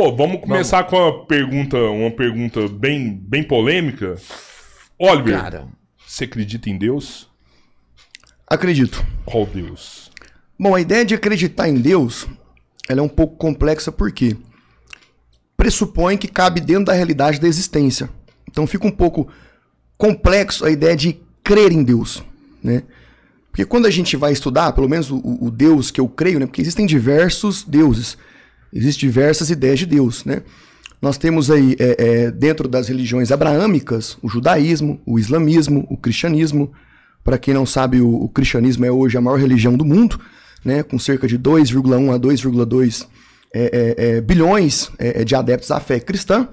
Ô, vamos começar com uma pergunta bem polêmica. Oliver, Cara, você acredita em Deus? Acredito. Qual Deus? Bom, a ideia de acreditar em Deus, ela é um pouco complexa porque pressupõe que cabe dentro da realidade da existência. Então fica um pouco complexo a ideia de crer em Deus, né? Porque quando a gente vai estudar, pelo menos o Deus que eu creio, né? Porque existem diversos deuses, existem diversas ideias de Deus, né? Nós temos aí, dentro das religiões abraâmicas, o judaísmo, o islamismo, o cristianismo. Para quem não sabe, o cristianismo é hoje a maior religião do mundo, né? Com cerca de 2,1 a 2,2 bilhões de adeptos à fé cristã.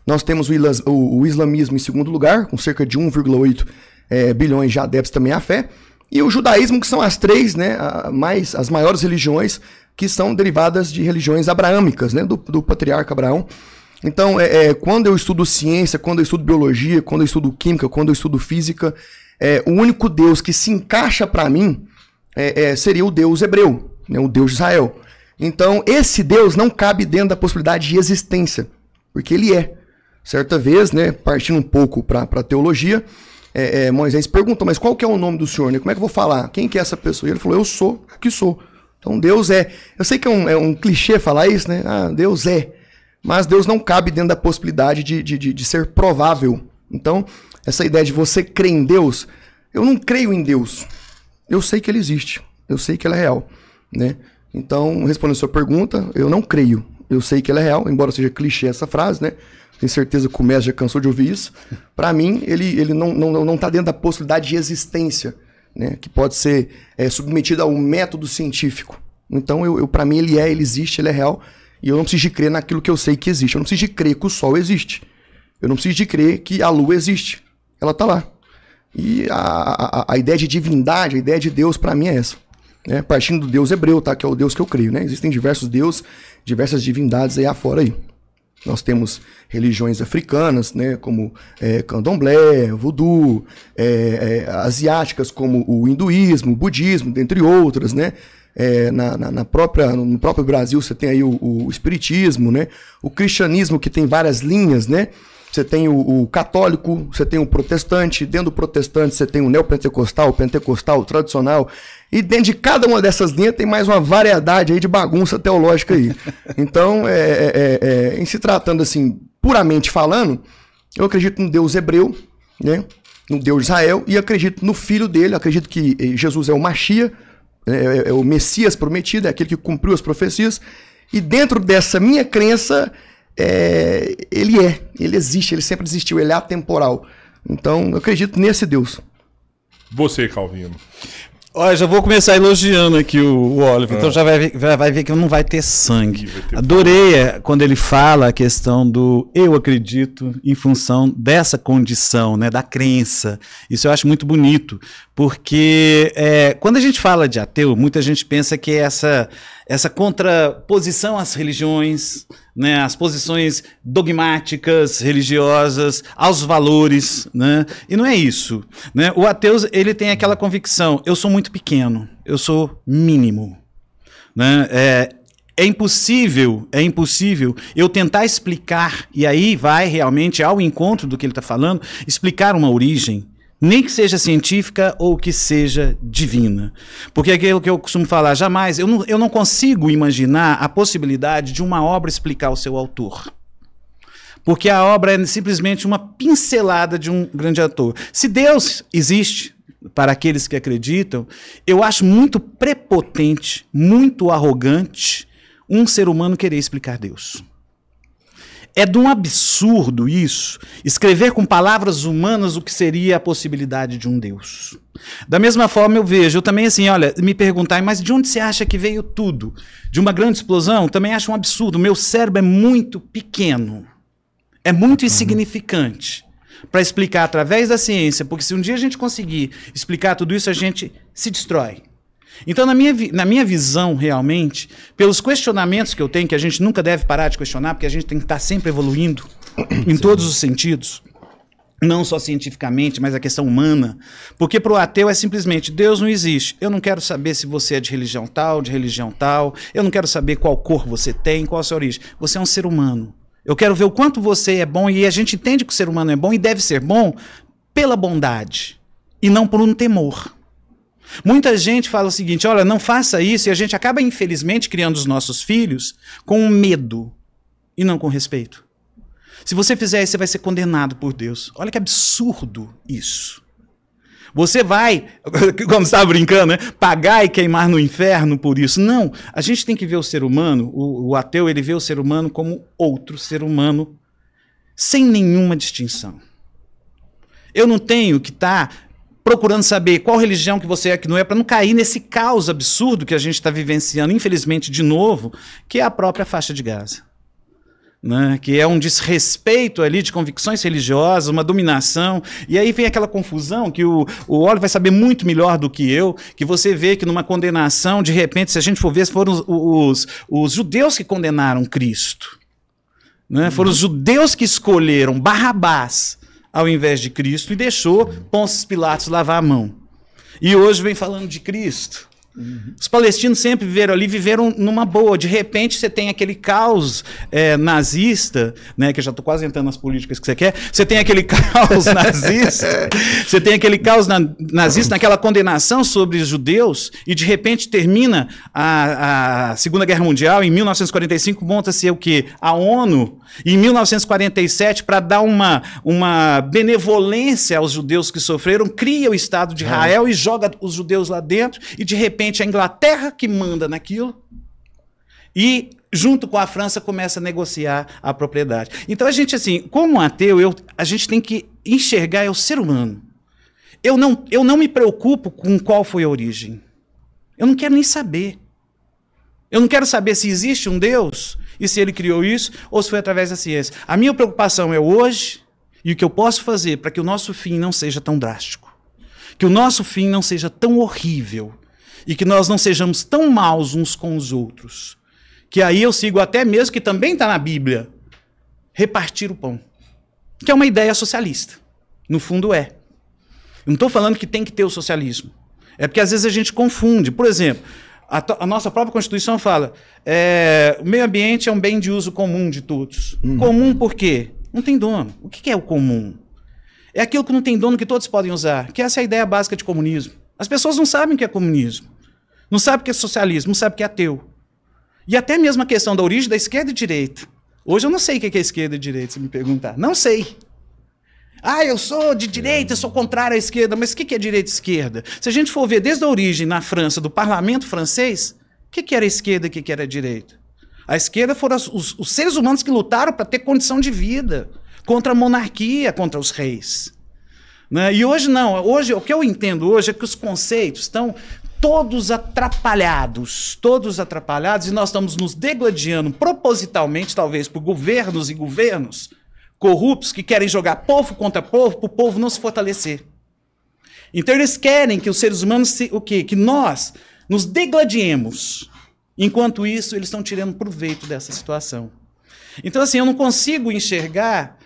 Nós temos o islamismo em segundo lugar, com cerca de 1,8 bilhões de adeptos também à fé. E o judaísmo, que são as três, né, as maiores religiões, que são derivadas de religiões abraâmicas, né, do patriarca Abraão. Então, quando eu estudo ciência, quando eu estudo biologia, quando eu estudo química, quando eu estudo física, o único Deus que se encaixa para mim seria o Deus hebreu, né, o Deus de Israel. Então, esse Deus não cabe dentro da possibilidade de existência, porque ele é. Certa vez, né, partindo um pouco para a teologia, Moisés perguntou, mas qual que é o nome do Senhor? Né? Como é que eu vou falar? Quem que é essa pessoa? E ele falou, eu sou o que sou. Então Deus é. Eu sei que é um clichê falar isso, né? Ah, Deus é. Mas Deus não cabe dentro da possibilidade de ser provável. Então, essa ideia de você crer em Deus, eu não creio em Deus. Eu sei que ele existe. Eu sei que ele é real. Né? Então, respondendo a sua pergunta, eu não creio. Eu sei que ele é real, embora seja clichê essa frase, né? Tenho certeza que o mestre já cansou de ouvir isso. Para mim, ele não está dentro da possibilidade de existência, né? Que pode ser submetido a um método científico. Então, para mim, ele existe, ele é real. E eu não preciso de crer naquilo que eu sei que existe. Eu não preciso de crer que o Sol existe. Eu não preciso de crer que a Lua existe. Ela está lá. E a ideia de divindade, a ideia de Deus, para mim é essa. Né? Partindo do Deus hebreu, tá? Que é o Deus que eu creio. Né? Existem diversos deuses, diversas divindades aí afora aí. Nós temos religiões africanas, né, como candomblé, voodoo, asiáticas como o hinduísmo, o budismo, dentre outras, né? No próprio Brasil você tem aí o espiritismo, né? O cristianismo, que tem várias linhas, né? Você tem o católico, você tem o protestante, dentro do protestante você tem o neopentecostal, o pentecostal, o tradicional, e dentro de cada uma dessas linhas tem mais uma variedade aí de bagunça teológica aí. Então, em se tratando assim, puramente falando, eu acredito no Deus hebreu, né? No Deus de Israel, e acredito no filho dele, acredito que Jesus é o Mashiach, é o Messias prometido, é aquele que cumpriu as profecias, e dentro dessa minha crença, ele existe, ele sempre existiu, ele é atemporal. Então, eu acredito nesse Deus. Você, Calvino. Olha, já vou começar elogiando aqui o Oliver, então já vai ver que não vai ter sangue. Adorei quando ele fala a questão do eu acredito em função dessa condição, né, da crença. Isso eu acho muito bonito, porque quando a gente fala de ateu, muita gente pensa que essa contraposição às religiões, né, às posições dogmáticas, religiosas, aos valores, né? E não é isso, né? O ateu, ele tem aquela convicção, eu sou muito pequeno, eu sou mínimo, né? É impossível eu tentar explicar, e aí vai realmente ao encontro do que ele está falando, explicar uma origem, nem que seja científica ou que seja divina. Porque é aquilo que eu costumo falar, jamais, eu não consigo imaginar a possibilidade de uma obra explicar o seu autor. Porque a obra é simplesmente uma pincelada de um grande autor. Se Deus existe, para aqueles que acreditam, eu acho muito prepotente, muito arrogante, um ser humano querer explicar Deus. É de um absurdo isso, escrever com palavras humanas o que seria a possibilidade de um Deus. Da mesma forma eu também assim, olha, me perguntar, mas de onde você acha que veio tudo? De uma grande explosão? Também acho um absurdo, o meu cérebro é muito pequeno, é muito insignificante para explicar através da ciência, porque se um dia a gente conseguir explicar tudo isso, a gente se destrói. Então, na minha visão, realmente, pelos questionamentos que eu tenho, que a gente nunca deve parar de questionar, porque a gente tem que estar sempre evoluindo em todos os sentidos, não só cientificamente, mas a questão humana. Porque para o ateu é simplesmente, Deus não existe. Eu não quero saber se você é de religião tal, eu não quero saber qual cor você tem, qual a sua origem. Você é um ser humano. Eu quero ver o quanto você é bom, e a gente entende que o ser humano é bom e deve ser bom pela bondade, e não por um temor. Muita gente fala o seguinte, olha, não faça isso, e a gente acaba, infelizmente, criando os nossos filhos com medo e não com respeito. Se você fizer isso, você vai ser condenado por Deus. Olha que absurdo isso. Você vai, como você estava brincando, né? Pagar e queimar no inferno por isso. Não, a gente tem que ver o ser humano, o ateu, ele vê o ser humano como outro ser humano, sem nenhuma distinção. Eu não tenho que estar procurando saber qual religião que você é, que não é, para não cair nesse caos absurdo que a gente está vivenciando, infelizmente, de novo, que é a própria faixa de Gaza. Né, que é um desrespeito ali de convicções religiosas, uma dominação, e aí vem aquela confusão que o Oliver vai saber muito melhor do que eu, que você vê que numa condenação, de repente, se a gente for ver, foram os judeus que condenaram Cristo. Né, foram os judeus que escolheram Barrabás ao invés de Cristo e deixou Pôncio Pilatos lavar a mão. E hoje vem falando de Cristo. Os palestinos sempre viveram numa boa. De repente você tem aquele caos nazista, né, que eu já estou quase entrando nas políticas que você quer. Você tem aquele caos nazista, você tem aquele caos nazista naquela condenação sobre os judeus, e de repente termina a Segunda Guerra Mundial. Em 1945 monta-se o quê? A ONU. E em 1947, para dar uma benevolência aos judeus que sofreram, cria o Estado de Israel e joga os judeus lá dentro, e de repente a Inglaterra que manda naquilo, e junto com a França começa a negociar a propriedade. Então a gente, assim, como ateu, a gente tem que enxergar o ser humano. Eu não me preocupo com qual foi a origem. Eu não quero nem saber. Eu não quero saber se existe um Deus e se ele criou isso, ou se foi através da ciência. A minha preocupação é hoje e o que eu posso fazer para que o nosso fim não seja tão drástico, que o nosso fim não seja tão horrível e que nós não sejamos tão maus uns com os outros. Que aí eu sigo até mesmo, que também está na Bíblia, repartir o pão, que é uma ideia socialista. No fundo é. Eu não estou falando que tem que ter o socialismo. É porque às vezes a gente confunde. Por exemplo, a nossa própria Constituição fala o meio ambiente é um bem de uso comum de todos. Comum por quê? Não tem dono. O que é o comum? É aquilo que não tem dono, que todos podem usar, que essa é a ideia básica de comunismo. As pessoas não sabem o que é comunismo, não sabem o que é socialismo, não sabem o que é ateu. E até mesmo a questão da origem da esquerda e direita. Hoje eu não sei o que é esquerda e direita, se me perguntar. Não sei. Ah, eu sou de direita, eu sou contrário à esquerda. Mas o que é direita e esquerda? Se a gente for ver desde a origem na França, do parlamento francês, o que era esquerda e o que era direita? A esquerda foram os seres humanos que lutaram para ter condição de vida, contra a monarquia, contra os reis. Né? E hoje não. Hoje, o que eu entendo hoje é que os conceitos estão todos atrapalhados, e nós estamos nos degladiando propositalmente, talvez, por governos e governos corruptos que querem jogar povo contra povo para o povo não se fortalecer. Então eles querem que os seres humanos, que nós nos degladiemos. Enquanto isso, eles estão tirando proveito dessa situação. Então, assim, eu não consigo enxergar,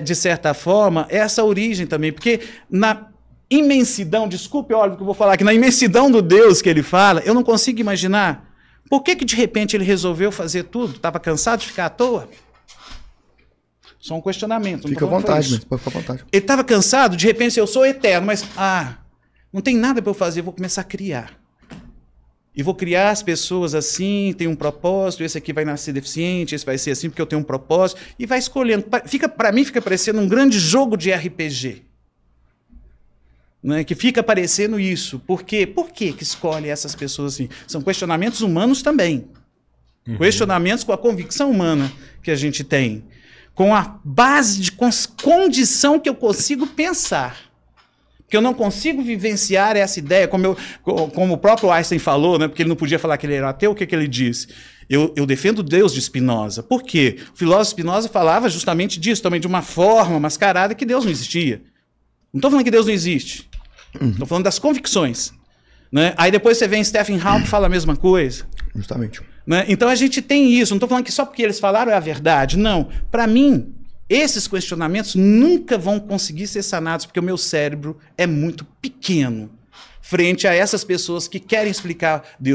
de certa forma, essa origem também, porque na imensidão, desculpe, olha o que eu vou falar aqui, na imensidão do Deus que ele fala, eu não consigo imaginar por que de repente ele resolveu fazer tudo. Estava cansado de ficar à toa? Só um questionamento. Fica à vontade, mas pode ficar à vontade. Ele estava cansado, de repente, eu sou eterno, mas não tem nada para eu fazer, eu vou começar a criar. E vou criar as pessoas assim, tem um propósito, esse aqui vai nascer deficiente, esse vai ser assim porque eu tenho um propósito, e vai escolhendo. Para mim fica parecendo um grande jogo de RPG. Né, que fica parecendo isso. Por quê? Por que escolhe essas pessoas assim? São questionamentos humanos também. Questionamentos com a convicção humana que a gente tem. Com a base de condição que eu consigo pensar. Porque eu não consigo vivenciar essa ideia, como o próprio Einstein falou, né, porque ele não podia falar que ele era ateu, o que ele disse? Eu defendo Deus de Spinoza. Por quê? O filósofo Spinoza falava justamente disso, também de uma forma mascarada que Deus não existia. Não estou falando que Deus não existe. Estou falando das convicções. Né? Aí depois você vem Stephen Hawking que fala a mesma coisa. Justamente. Né? Então a gente tem isso. Não estou falando que só porque eles falaram é a verdade. Não. Para mim, esses questionamentos nunca vão conseguir ser sanados, porque o meu cérebro é muito pequeno frente a essas pessoas que querem explicar Deus.